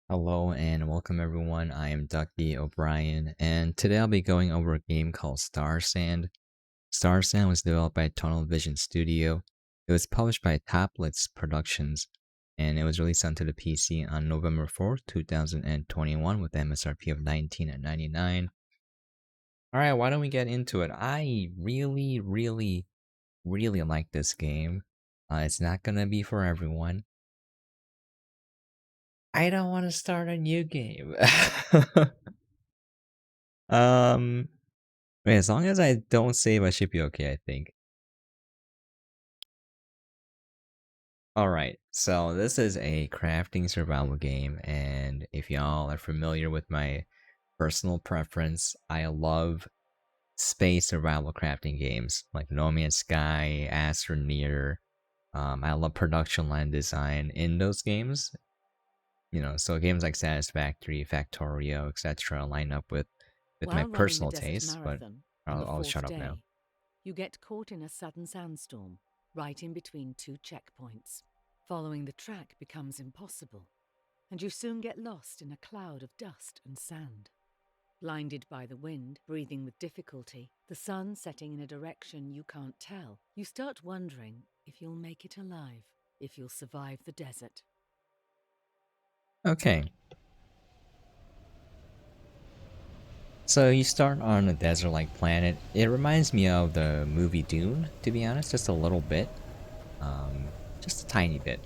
Hello and welcome everyone, I am Ducky Obrien, and today I'll be going over a game called Starsand. Starsand was developed by Tunnel Vision Studio. It was published by Toplitz Productions, and it was released onto the PC on November 4th, 2021 with MSRP of $19.99. Alright, why don't we get into it? I really like this game. It's not gonna be for everyone. I don't want to start a new game. um, Wait, as long as I don't save, I should be okay, I think. Alright, so this is a crafting survival game, and if y'all are familiar with my personal preference, I love space survival crafting games, like No Man's Sky, Astroneer. I love production line design in those games. You know, so games like Satisfactory, Factorio, etc. line up with my While running the personal desert tastes, but marathon on the I'll shut fourth up now. day, you get caught in a sudden sandstorm, right in between two checkpoints. Following the track becomes impossible, and you soon get lost in a cloud of dust and sand. Blinded by the wind, breathing with difficulty, the sun setting in a direction you can't tell, you start wondering if you'll make it alive, if you'll survive the desert. Okay. So you start on a desert-like planet. It reminds me of the movie Dune, to be honest, just a little bit. Just a tiny bit.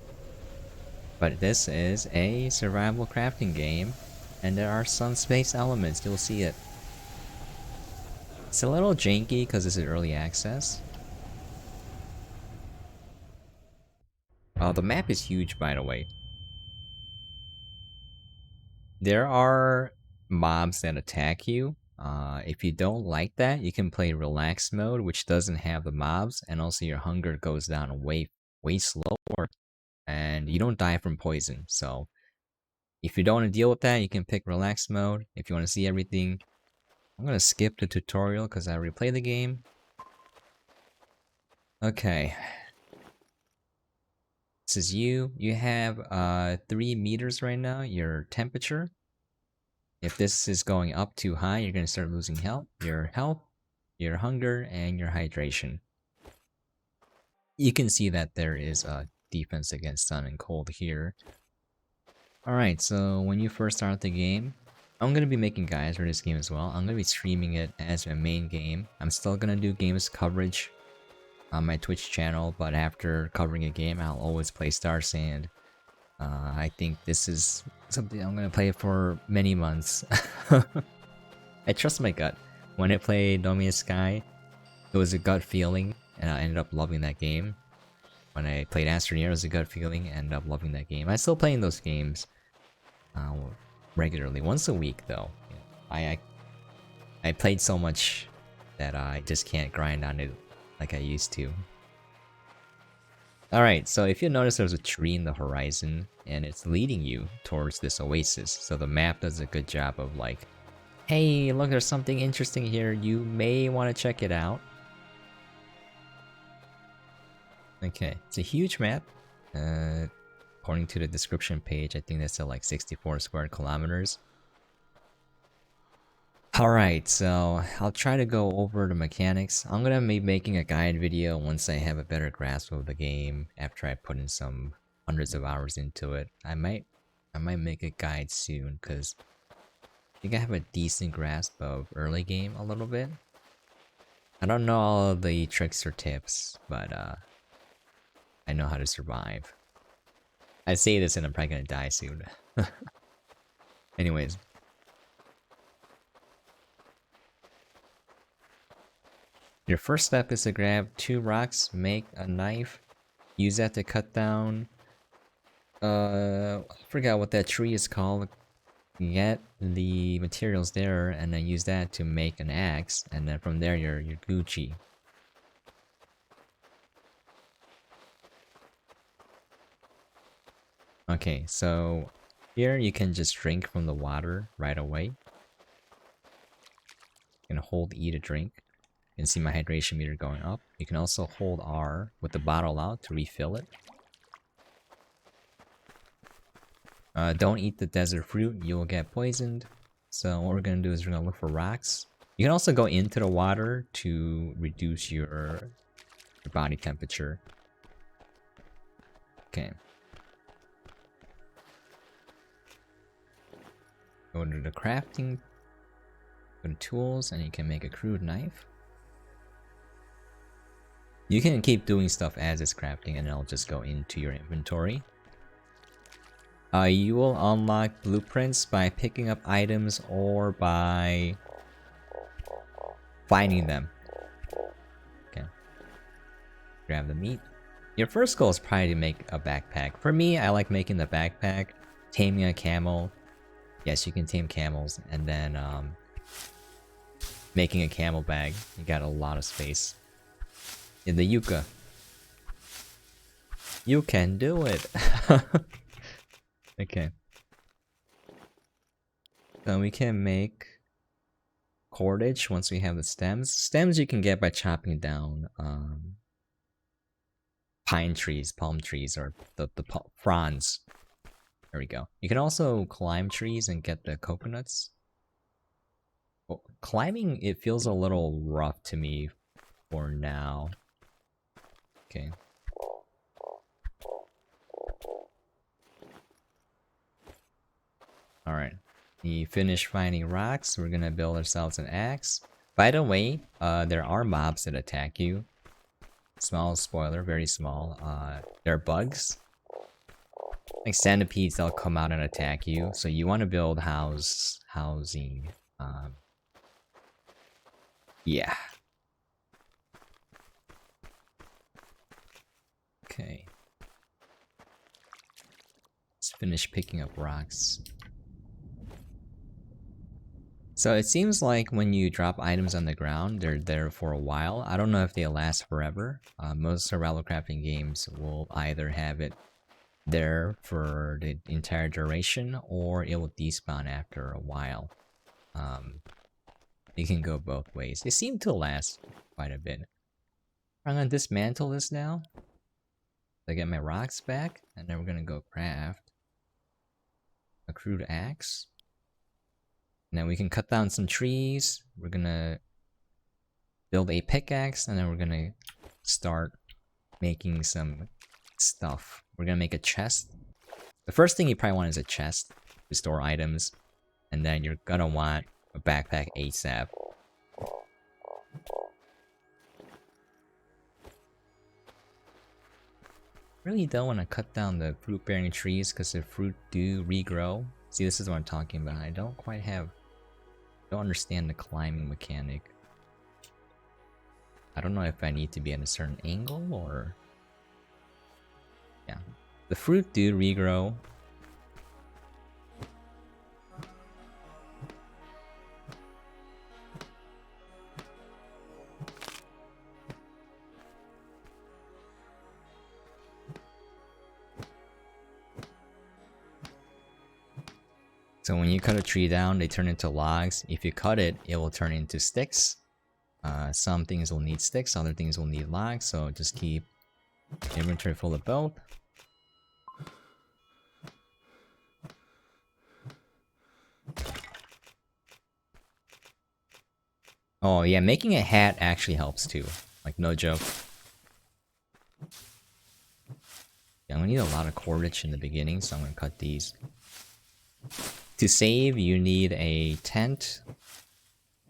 But this is a survival crafting game, and there are some space elements, you'll see it. It's a little janky because this is early access. The map is huge, by the way. There are mobs that attack you. If you don't like that, you can play relaxed mode, which doesn't have the mobs, and also your hunger goes down way slower, and you don't die from poison. So if you don't want to deal with that, you can pick relaxed mode. If you want to see everything, I'm gonna skip the tutorial because I already played the game. Okay, this is you. You have 3 meters right now. Your temperature. If this is going up too high, you're going to start losing your health, your hunger, and your hydration. You can see that there is a defense against sun and cold here. Alright, so when you first start the game, I'm going to be making guides for this game as well. I'm going to be streaming it as my main game. I'm still going to do games coverage on my Twitch channel, but after covering a game, I'll always play Starsand. I think this is something I'm going to play for many months. I trust my gut. When I played No Man's Sky, it was a gut feeling, and I ended up loving that game. When I played Astroneer, it was a gut feeling, and ended up loving that game. I'm still playing those games regularly, once a week though. I played so much that I just can't grind on it like I used to. Alright, so if you notice there's a tree in the horizon, and it's leading you towards this oasis. So the map does a good job of like, hey, look, there's something interesting here. You may want to check it out. Okay, it's a huge map. According to the description page, I think that's at like 64 square kilometers. Alright, so I'll try to go over the mechanics. I'm gonna be making a guide video once I have a better grasp of the game, after I put in some hundreds of hours into it. I might make a guide soon, because I think I have a decent grasp of early game a little bit. I don't know all of the tricks or tips, but I know how to survive. I say this and I'm probably gonna die soon. Anyways. Your first step is to grab 2 rocks, make a knife, use that to cut down... I forgot what that tree is called. Get the materials there, and then use that to make an axe, and then from there you're Gucci. Okay, so here you can just drink from the water right away. You can hold E to drink. You can see my hydration meter going up. You can also hold R with the bottle out to refill it. Don't eat the desert fruit, you will get poisoned. So what we're gonna do is we're gonna look for rocks. You can also go into the water to reduce your body temperature. Okay. Go to the crafting, go to tools, and you can make a crude knife. You can keep doing stuff as it's crafting and it'll just go into your inventory. You will unlock blueprints by picking up items or by finding them. Okay. Grab the meat. Your first goal is probably to make a backpack. For me, I like making the backpack, taming a camel. Yes, you can tame camels, and then making a camel bag. You got a lot of space. In the yucca. You can do it! Okay. So we can make cordage once we have the stems. Stems you can get by chopping down pine trees, palm trees, or the fronds. There we go. You can also climb trees and get the coconuts. Well, climbing, it feels a little rough to me for now. Okay. Alright. We finished finding rocks. We're gonna build ourselves an axe. By the way, there are mobs that attack you. Small spoiler, very small. They're bugs. Like centipedes, they'll come out and attack you. So you want to build housing. Yeah. Okay. Let's finish picking up rocks. So it seems like when you drop items on the ground, they're there for a while. I don't know if they last forever. Most survival crafting games will either have it there for the entire duration, or it will despawn after a while. You can go both ways. They seem to last quite a bit. I'm gonna dismantle this now. I get my rocks back, and then we're gonna go craft a crude axe. And then we can cut down some trees. We're gonna build a pickaxe, and then we're gonna start making some stuff. We're gonna make a chest. The first thing you probably want is a chest to store items, and then you're gonna want a backpack ASAP. Really don't want to cut down the fruit-bearing trees because the fruit do regrow. See, this is what I'm talking about. I don't understand the climbing mechanic. I don't know if I need to be at a certain angle or... Yeah. The fruit do regrow. So when you cut a tree down, they turn into logs. If you cut it, it will turn into sticks. Some things will need sticks, other things will need logs, so just keep inventory full of both. Oh yeah, making a hat actually helps too. Like, no joke. Yeah, I'm gonna need a lot of cordage in the beginning, so I'm gonna cut these. To save, you need a tent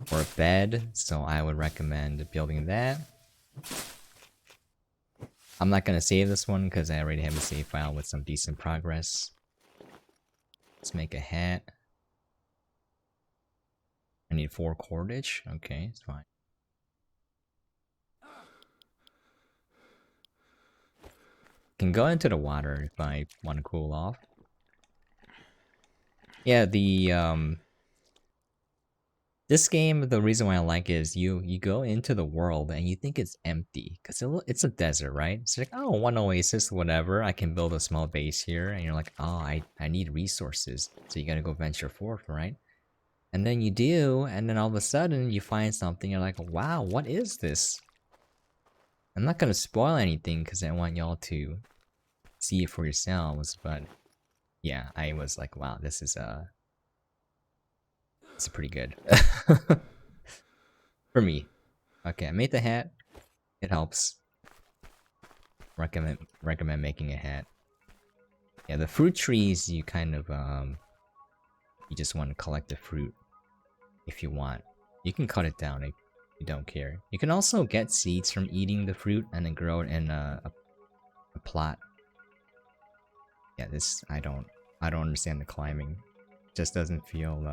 or a bed, so I would recommend building that. I'm not gonna save this one because I already have a save file with some decent progress. Let's make a hat. I need 4 cordage. Okay, it's fine. Can go into the water if I want to cool off. Yeah, this game, the reason why I like it is you go into the world and you think it's empty because it's a desert, right? It's like, oh, one oasis, whatever. I can build a small base here, and you're like, oh, I need resources, so you gotta go venture forth, right? And then you do, and then all of a sudden you find something. You're like, wow, what is this? I'm not gonna spoil anything because I want y'all to see it for yourselves, but Yeah, I was like, wow, this is it's pretty good. For me. Okay, I made the hat. It helps. Recommend making a hat. Yeah, the fruit trees you kind of you just want to collect the fruit if you want. You can cut it down if you don't care. You can also get seeds from eating the fruit and then grow it in a plot. Yeah, this I don't understand the climbing. It just doesn't feel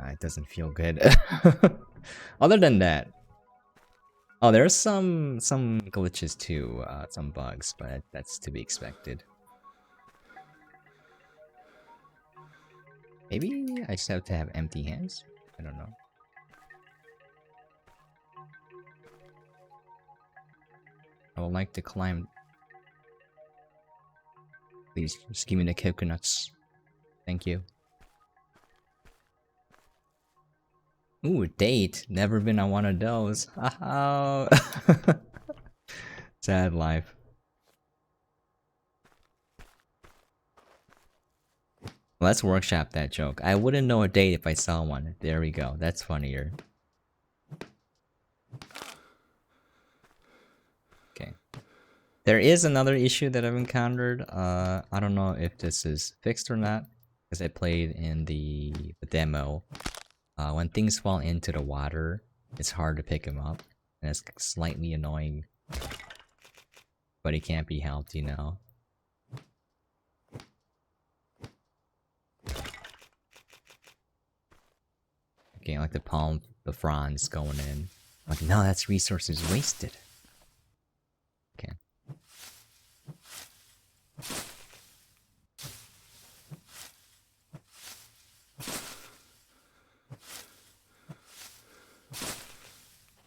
it doesn't feel good. Other than that, oh, there's some glitches too, some bugs, but that's to be expected. Maybe I just have to have empty hands? I don't know. I would like to climb. Please, just give me the coconuts. Thank you. Ooh, a date. Never been on one of those. Oh. Sad life. Let's workshop that joke. I wouldn't know a date if I saw one. There we go. That's funnier. Okay. There is another issue that I've encountered. I don't know if this is fixed or not, because I played in the demo. When things fall into the water, it's hard to pick them up, and it's slightly annoying. But it can't be helped, you know. Okay, like the fronds going in. Like, no, that's resources wasted. Okay.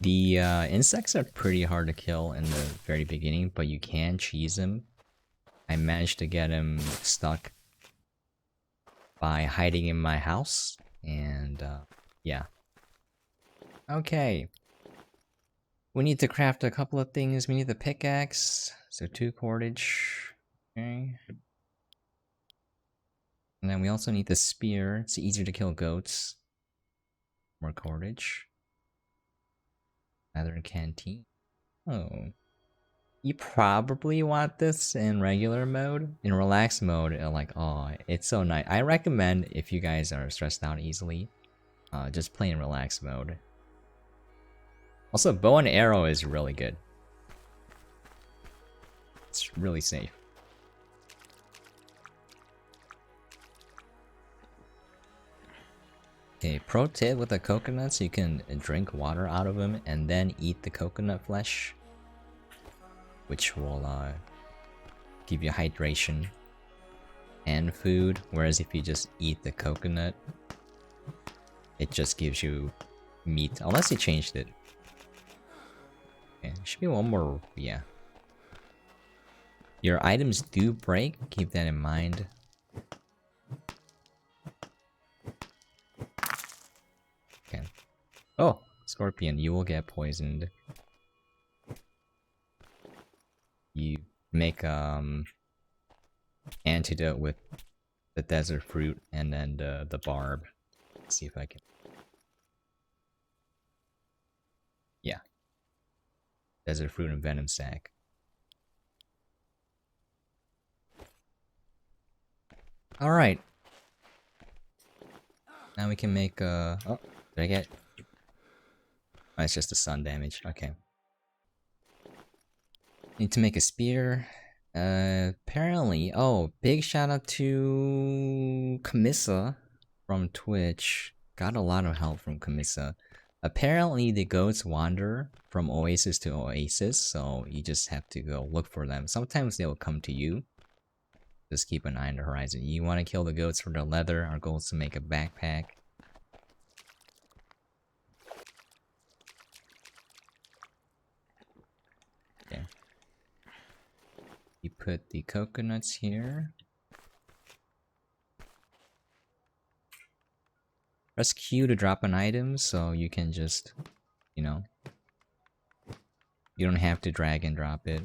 The insects are pretty hard to kill in the very beginning, but you can cheese them. I managed to get him stuck by hiding in my house, and yeah. Okay. We need to craft a couple of things. We need the pickaxe, so 2 cordage. Okay. And then we also need the spear. It's easier to kill goats. More cordage. Another canteen. Oh. You probably want this in regular mode. In relaxed mode, like, oh, it's so nice. I recommend if you guys are stressed out easily, just play in relaxed mode. Also, bow and arrow is really good. It's really safe. Okay, pro tip with the coconuts, you can drink water out of them and then eat the coconut flesh, which will give you hydration and food, whereas if you just eat the coconut, it just gives you meat, unless you changed it. Okay, should be one more, yeah. Your items do break, keep that in mind. Okay. Oh, scorpion, you will get poisoned. You make antidote with the desert fruit and then the barb. Let's see if I can. Yeah. Desert fruit and venom sac. Alright. Now we can make oh, did I get? Oh, it's just the sun damage. Okay. Need to make a spear. Apparently, oh, big shout out to Camissa from Twitch. Got a lot of help from Camissa. Apparently, the goats wander from oasis to oasis, so you just have to go look for them. Sometimes they will come to you. Just keep an eye on the horizon. You want to kill the goats for the leather. Our goal is to make a backpack. Okay. You put the coconuts here. Press Q to drop an item, so you can just, you know, you don't have to drag and drop it.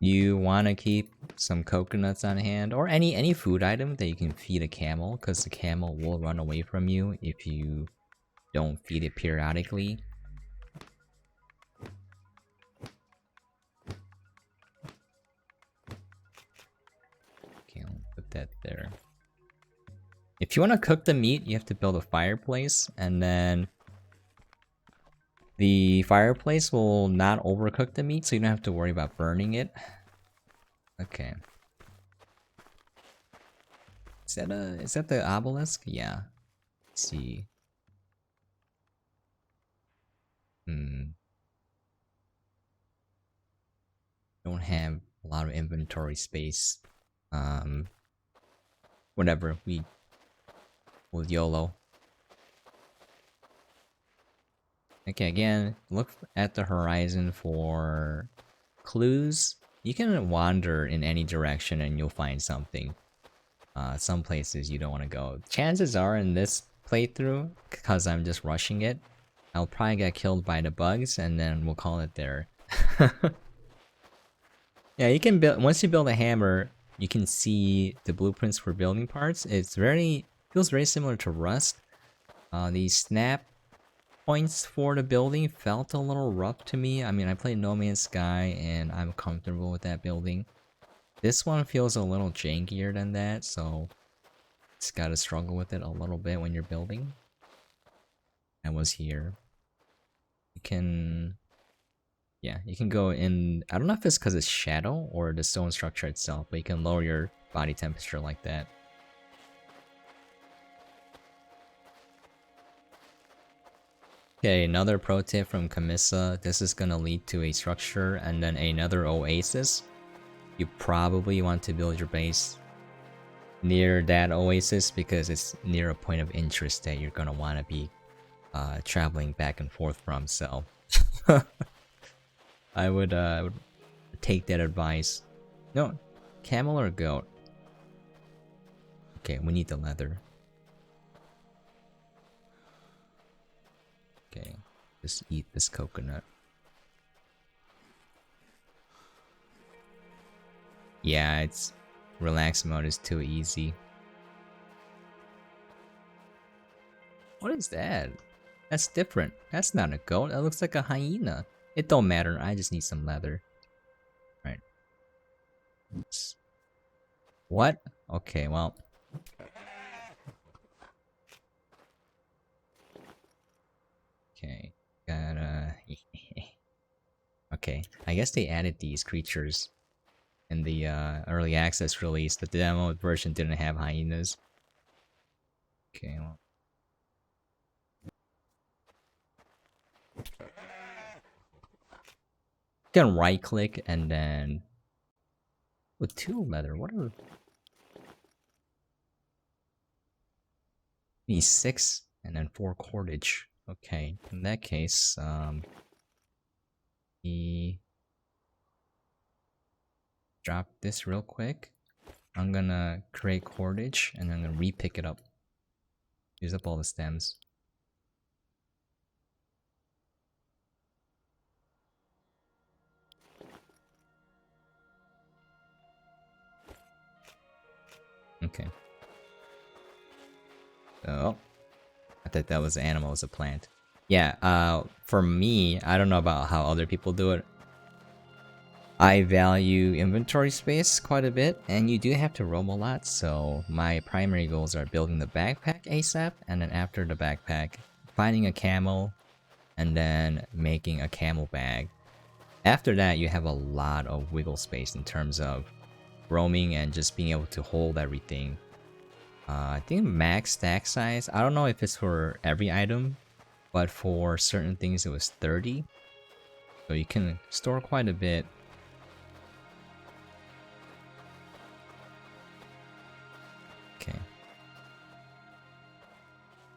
You want to keep some coconuts on hand, or any food item that you can feed a camel, because the camel will run away from you if you don't feed it periodically. Okay, I'll put that there. If you want to cook the meat, you have to build a fireplace, and then the fireplace will not overcook the meat, so you don't have to worry about burning it. Okay. Is that the obelisk? Yeah. Let's see. Don't have a lot of inventory space. Whatever, will YOLO. Okay, again, look at the horizon for clues. You can wander in any direction and you'll find something. Some places you don't want to go. Chances are in this playthrough, because I'm just rushing it, I'll probably get killed by the bugs and then we'll call it there. Yeah, you can build, once you build a hammer, you can see the blueprints for building parts. Feels very similar to Rust. The snap points for the building felt a little rough to me. I mean, I played No Man's Sky and I'm comfortable with that building. This one feels a little jankier than that, so it's gotta struggle with it a little bit when you're building. I was here. You can... Yeah, you can go in... I don't know if it's because it's shadow or the stone structure itself, but you can lower your body temperature like that. Okay, another pro tip from Camissa. This is gonna lead to a structure and then another oasis. You probably want to build your base near that oasis because it's near a point of interest that you're gonna want to be traveling back and forth from, so... I would take that advice. No, camel or goat? Okay, we need the leather. Okay, just eat this coconut. Yeah, it's relax mode is too easy. What is that? That's different. That's not a goat. That looks like a hyena. It don't matter. I just need some leather. Right. Oops. What? Okay, well. Okay. Gotta... Okay. I guess they added these creatures in the early access release. The demo version didn't have hyenas. Okay, well. You can right click and then with 2 leather, what are these 6 and then 4 cordage. Okay, in that case, drop this real quick. I'm gonna create cordage and I'm gonna re-pick it up. Use up all the stems. Okay. Oh. I thought that was an animal, it was a plant. Yeah, for me, I don't know about how other people do it. I value inventory space quite a bit, and you do have to roam a lot, so my primary goals are building the backpack ASAP, and then after the backpack, finding a camel, and then making a camel bag. After that, you have a lot of wiggle space in terms of roaming and just being able to hold everything. I think max stack size, I don't know if it's for every item, but for certain things it was 30. So you can store quite a bit. Okay.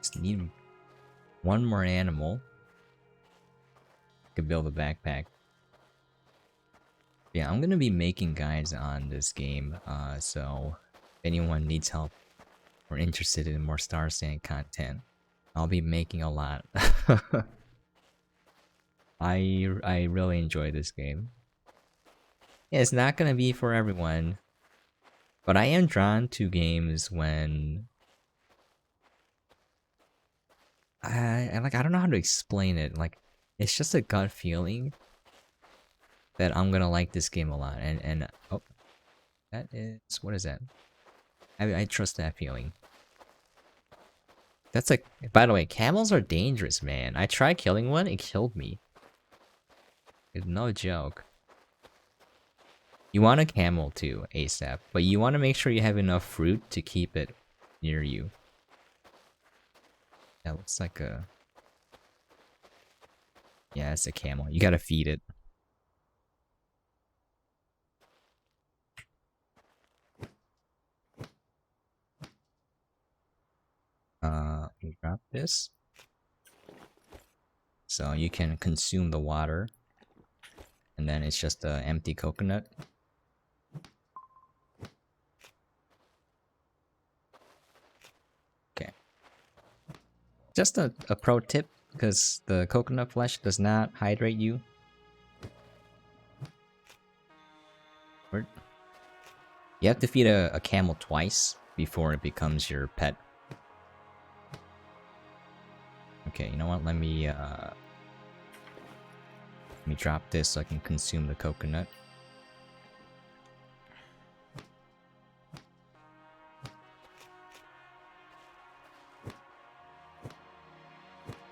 Just need one more animal. Could build a backpack. Yeah, I'm gonna be making guides on this game, so if anyone needs help or interested in more Starsand content, I'll be making a lot. I really enjoy this game. Yeah, it's not gonna be for everyone. But I am drawn to games when I don't know how to explain it. Like, it's just a gut feeling that I'm gonna like this game a lot. And oh, that is, what is that? I trust that feeling. That's like, by the way, camels are dangerous, man. I tried killing one, it killed me. It's no joke. You want a camel too, ASAP, but you want to make sure you have enough fruit to keep it near you. That looks like a... Yeah, it's a camel. You gotta feed it. You drop this. So you can consume the water. And then it's just an empty coconut. Okay. Just a pro tip, because the coconut flesh does not hydrate you. You have to feed a camel twice before it becomes your pet. Okay, you know what? Let me drop this so I can consume the coconut.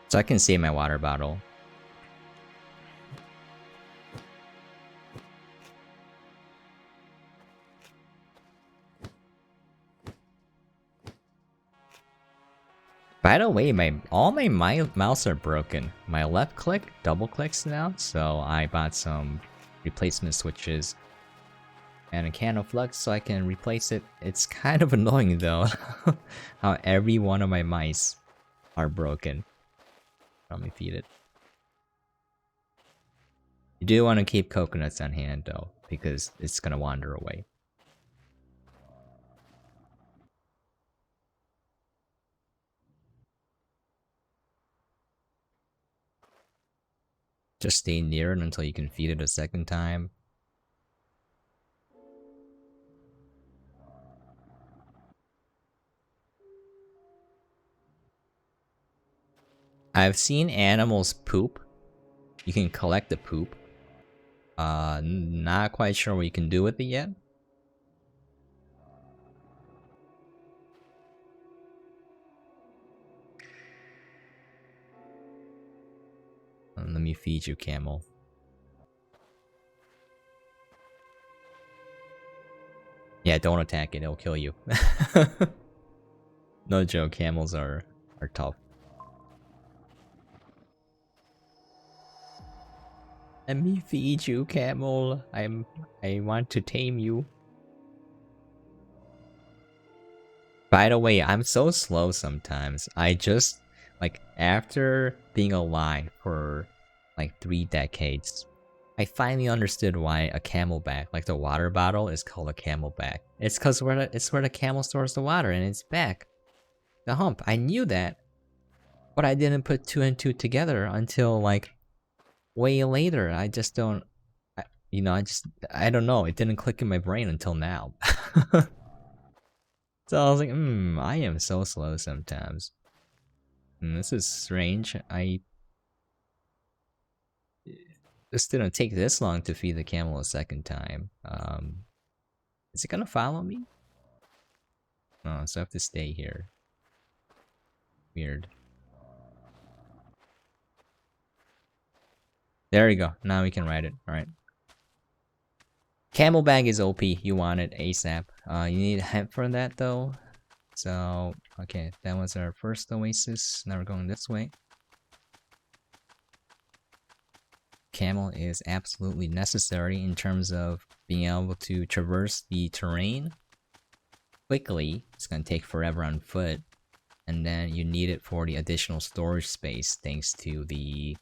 So I can save my water bottle. By the way, all my mouse are broken. My left click double clicks now, so I bought some replacement switches and a can of flux so I can replace it. It's kind of annoying though, how every one of my mice are broken. Let me feed it. You do want to keep coconuts on hand though, because it's gonna wander away. Just stay near it until you can feed it a second time. I've seen animals poop. You can collect the poop. Not quite sure what you can do with it yet. Let me feed you, camel. Yeah, don't attack it, it'll kill you. No joke, camels are tough. Let me feed you, camel. I want to tame you. By the way, I'm so slow sometimes. I just, like, after being alive for like 3 decades, I finally understood why a camelback, like the water bottle, is called a camelback. It's cause it's where the camel stores the water and it's back. The hump. I knew that, but I didn't put 2 and 2 together until like way later. I just don't, I don't know. It didn't click in my brain until now. So I was like, I am so slow sometimes. This is strange. This didn't take this long to feed the camel a second time. Is it gonna follow me? Oh, so I have to stay here. Weird. There we go. Now we can ride it. Alright. Camel bag is OP. You want it ASAP. You need hemp for that though. So, okay, that was our first oasis. Now we're going this way. Camel is absolutely necessary in terms of being able to traverse the terrain quickly. It's gonna take forever on foot. And then you need it for the additional storage space thanks to the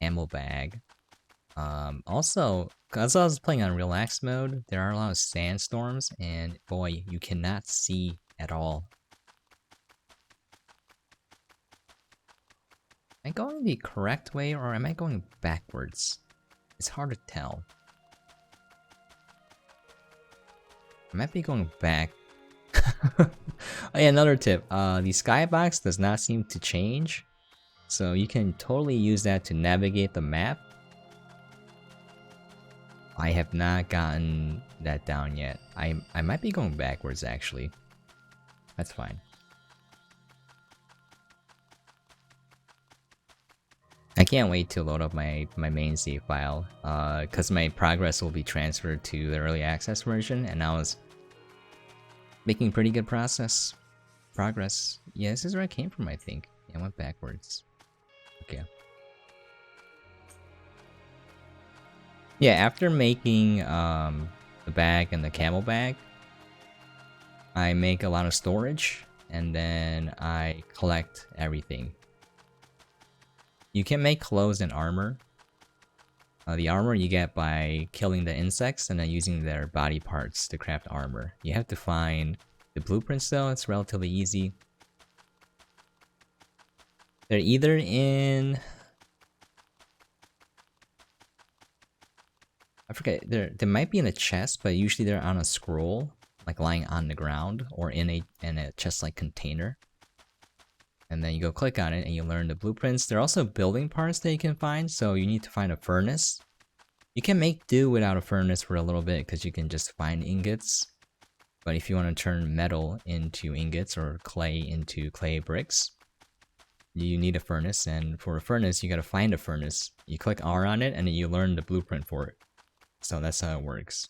camel bag. Also, because I was playing on relax mode, there are a lot of sandstorms, and boy, you cannot see at all. Am I going the correct way, or am I going backwards? It's hard to tell. I might be going back. Oh yeah, another tip. The skybox does not seem to change. So you can totally use that to navigate the map. I have not gotten that down yet. I might be going backwards actually. That's fine. I can't wait to load up my main save file, because my progress will be transferred to the early access version, and I was making pretty good progress. Yeah, this is where I came from, I think. Yeah, I went backwards. Okay. Yeah, after making the bag and the camel bag, I make a lot of storage, and then I collect everything. You can make clothes and armor. The armor you get by killing the insects and then using their body parts to craft armor. You have to find the blueprints though, it's relatively easy. They're either in... I forget, they might be in a chest, but usually they're on a scroll, like lying on the ground, or in a chest-like container. And then you go click on it and you learn the blueprints. There are also building parts that you can find, so you need to find a furnace. You can make do without a furnace for a little bit because you can just find ingots. But if you want to turn metal into ingots or clay into clay bricks, you need a furnace, and for a furnace you gotta find a furnace. You click R on it and then you learn the blueprint for it. So that's how it works.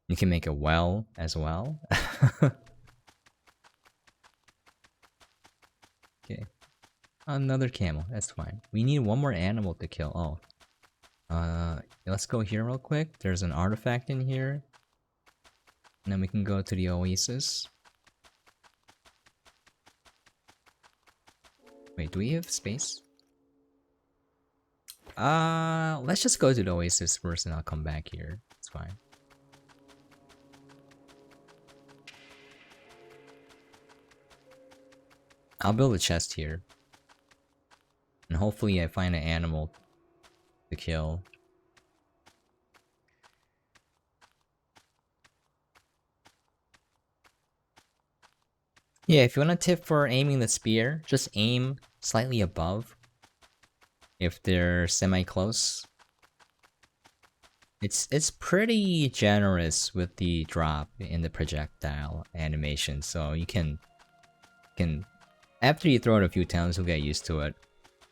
You can make a well as well. Okay. Another camel, that's fine. We need one more animal to kill. Oh. Let's go here real quick. There's an artifact in here. And then we can go to the oasis. Wait, do we have space? Let's just go to the oasis first and I'll come back here. It's fine. I'll build a chest here. And hopefully I find an animal to kill. Yeah, if you want a tip for aiming the spear, just aim slightly above. If they're semi-close. It's pretty generous with the drop in the projectile animation, so you can after you throw it a few times, you'll get used to it.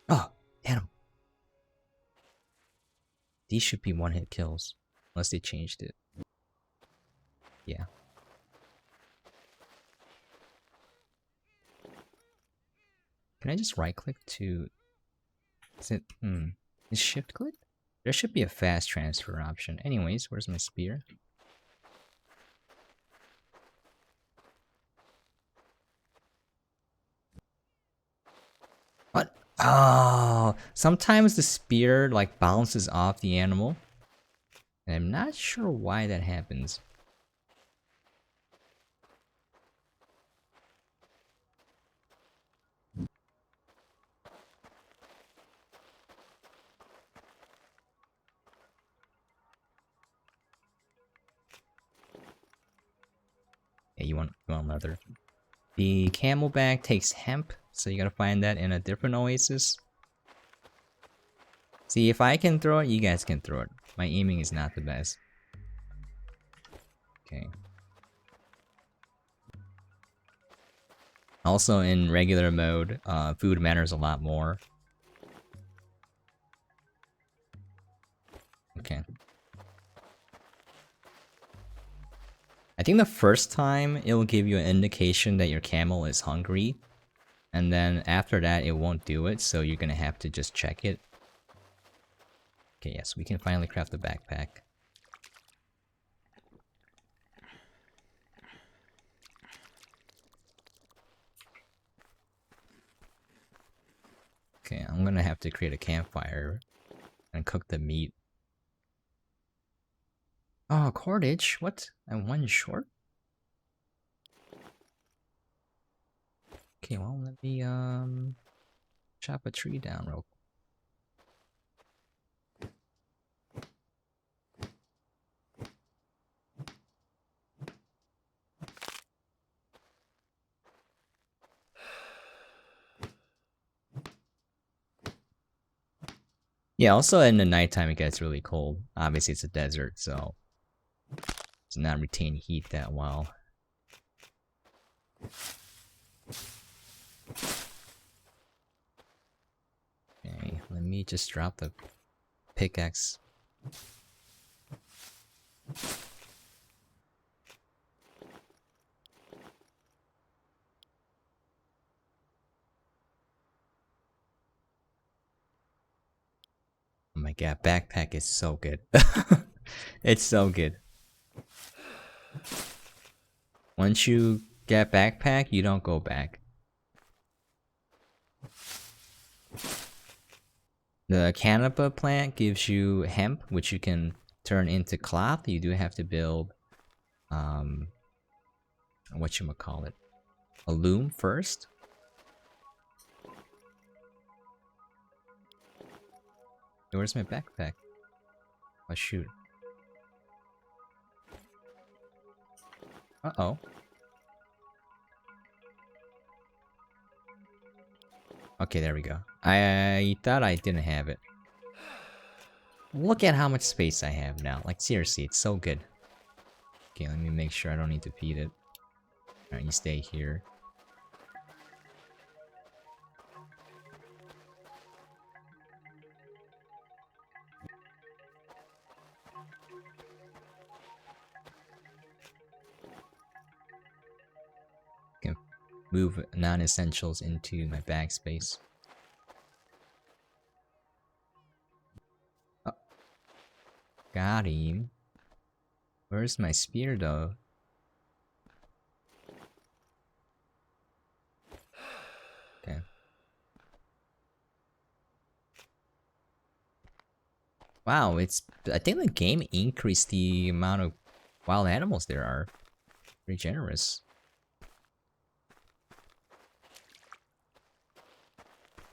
Oh, animal. These should be one-hit kills, unless they changed it. Yeah. Can I just right-click to... Is it... Is shift-click? There should be a fast transfer option. Anyways, where's my spear? What? Oh, sometimes the spear like bounces off the animal. And I'm not sure why that happens. Yeah, you want leather. The camelback takes hemp, so you gotta find that in a different oasis. See, if I can throw it, you guys can throw it. My aiming is not the best. Okay. Also, in regular mode, food matters a lot more. Okay. I think the first time it will give you an indication that your camel is hungry, and then after that it won't do it, so you're gonna have to just check it. Okay, yes, we can finally craft the backpack. Okay, I'm gonna have to create a campfire and cook the meat. Oh, cordage? What? I'm one short? Okay, well, let me, chop a tree down real quick. Yeah, also in the nighttime it gets really cold. Obviously it's a desert, so it's not retain heat that well. Okay, let me just drop the pickaxe. Oh my god, backpack is so good. It's so good. Once you get backpack, you don't go back. The canapa plant gives you hemp, which you can turn into cloth. You do have to build, whatchamacallit, a loom first. Where's my backpack? Oh shoot. Uh-oh. Okay, there we go. I thought I didn't have it. Look at how much space I have now. Like, seriously, it's so good. Okay, let me make sure I don't need to feed it. Alright, you stay here. Can move non-essentials into my bag space. Oh. Got him. Where's my spear though? Okay. Wow, I think the game increased the amount of wild animals there are. Pretty generous.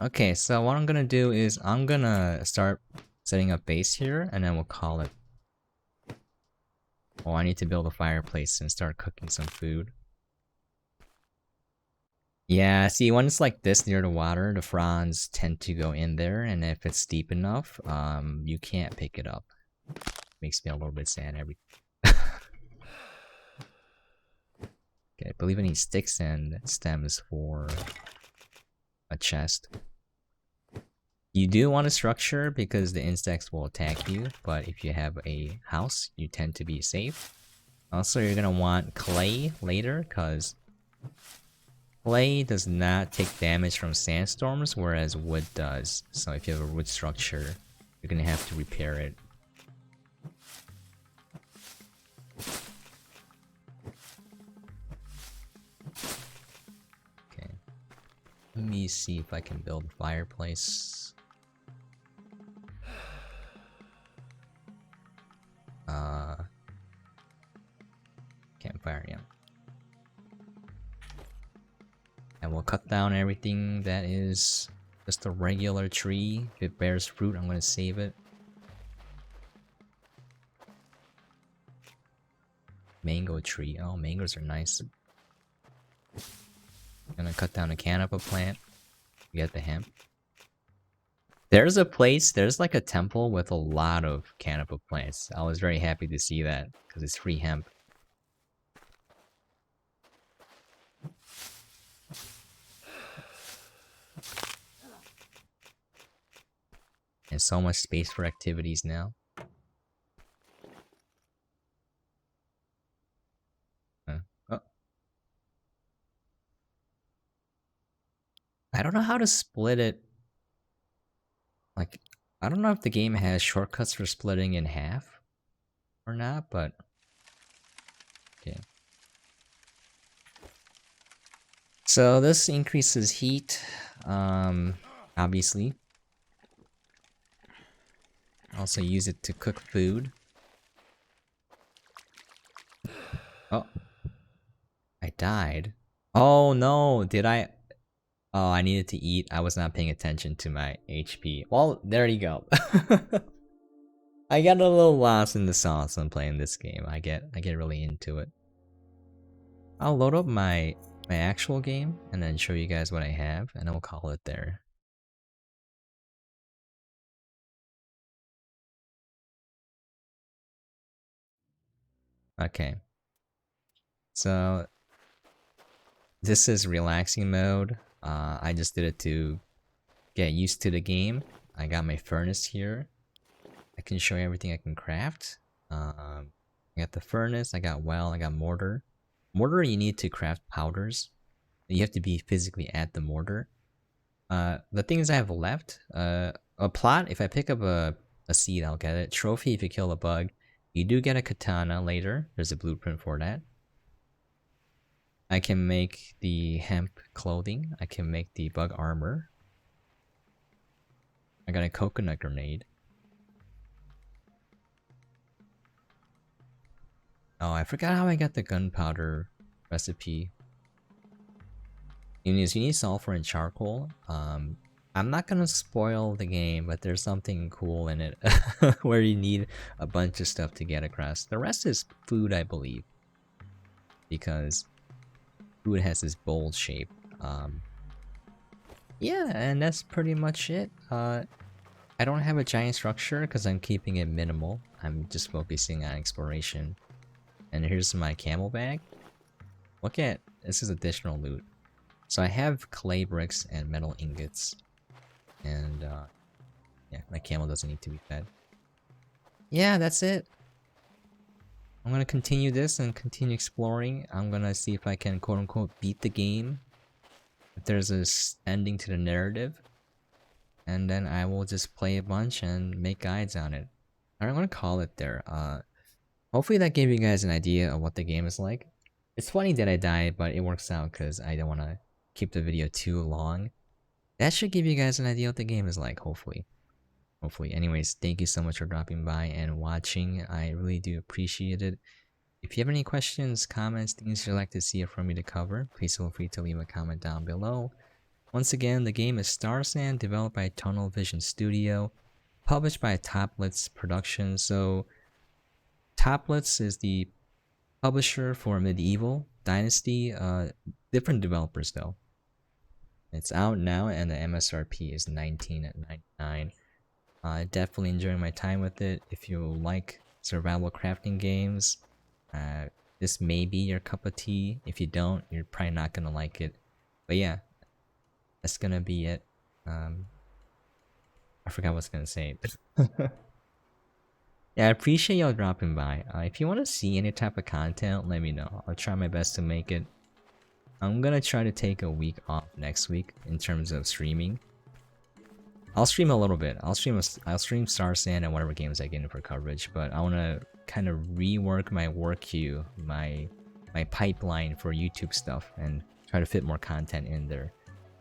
Okay, so what I'm gonna do is I'm gonna start setting up base here, and then we'll call it. Oh, I need to build a fireplace and start cooking some food. Yeah, see, when it's like this near the water, the fronds tend to go in there, and if it's deep enough, you can't pick it up. Makes me a little bit sad every. Okay, I believe I need sticks and stems for a chest. You do want a structure because the insects will attack you, but if you have a house, you tend to be safe. Also, you're gonna want clay later, because clay does not take damage from sandstorms, whereas wood does. So if you have a wood structure, you're gonna have to repair it. Okay. Let me see if I can build a fireplace. Campfire, yeah. And we'll cut down everything that is just a regular tree. If it bears fruit, I'm gonna save it. Mango tree. Oh, mangoes are nice. Gonna cut down a canapa plant. Get the hemp. There's a place, there's like a temple with a lot of canapa plants. I was very happy to see that, because it's free hemp. And so much space for activities now. Oh. I don't know how to split it. Like, I don't know if the game has shortcuts for splitting in half or not, but okay. So this increases heat, obviously. Also use it to cook food. Oh. I died. Oh no, did I? Oh, I needed to eat. I was not paying attention to my HP. Well, there you go. I got a little lost in the sauce when playing this game. I get really into it. I'll load up my actual game and then show you guys what I have, and then we'll call it there. Okay. So this is relaxing mode. I just did it to get used to the game. I got my furnace here. I can show you everything I can craft. I got the furnace, I got well, I got mortar. Mortar you need to craft powders. You have to be physically at the mortar. The things I have left, a plot, if I pick up a seed, I'll get it. Trophy, if you kill a bug. You do get a katana later. There's a blueprint for that. I can make the hemp clothing. I can make the bug armor. I got a coconut grenade. Oh, I forgot how I got the gunpowder recipe. You need sulfur and charcoal. I'm not gonna spoil the game, but there's something cool in it where you need a bunch of stuff to get across. The rest is food, I believe, because food has this bold shape. Yeah, and that's pretty much it. I don't have a giant structure because I'm keeping it minimal. I'm just focusing on exploration. And here's my camel bag. Look at this is additional loot. So I have clay bricks and metal ingots. And yeah, my camel doesn't need to be fed. Yeah, that's it. I'm gonna continue this and continue exploring. I'm gonna see if I can quote unquote beat the game. If there's a ending to the narrative. And then I will just play a bunch and make guides on it. I'm gonna call it there. Hopefully that gave you guys an idea of what the game is like. It's funny that I died, but it works out because I don't want to keep the video too long. That should give you guys an idea what the game is like, hopefully. Hopefully. Anyways, thank you so much for dropping by and watching. I really do appreciate it. If you have any questions, comments, things you'd like to see from me to cover, please feel free to leave a comment down below. Once again, the game is Starsand, developed by Tunnel Vision Studio, published by Toplitz Productions. So Toplitz is the publisher for Medieval Dynasty. Different developers though. It's out now and the MSRP is $19.99. Definitely enjoying my time with it. If you like survival crafting games, this may be your cup of tea. If you don't, you're probably not gonna like it. But yeah, that's gonna be it. I forgot what I was gonna say. Yeah, I appreciate y'all dropping by. If you want to see any type of content, let me know. I'll try my best to make it. I'm gonna try to take a week off next week in terms of streaming. I'll stream a little bit. I'll stream Starsand and whatever games I get in for coverage, but I want to kind of rework my work queue, my pipeline for YouTube stuff, and try to fit more content in there.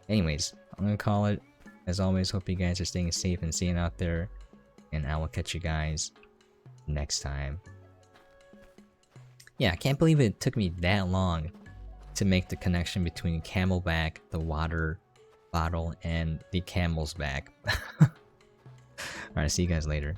Anyways, I'm gonna call it. As always, hope you guys are staying safe and sane out there, and I will catch you guys next time. Yeah, I can't believe it took me that long to make the connection between camelback, the water bottle, and the camel's back. Alright, see you guys later.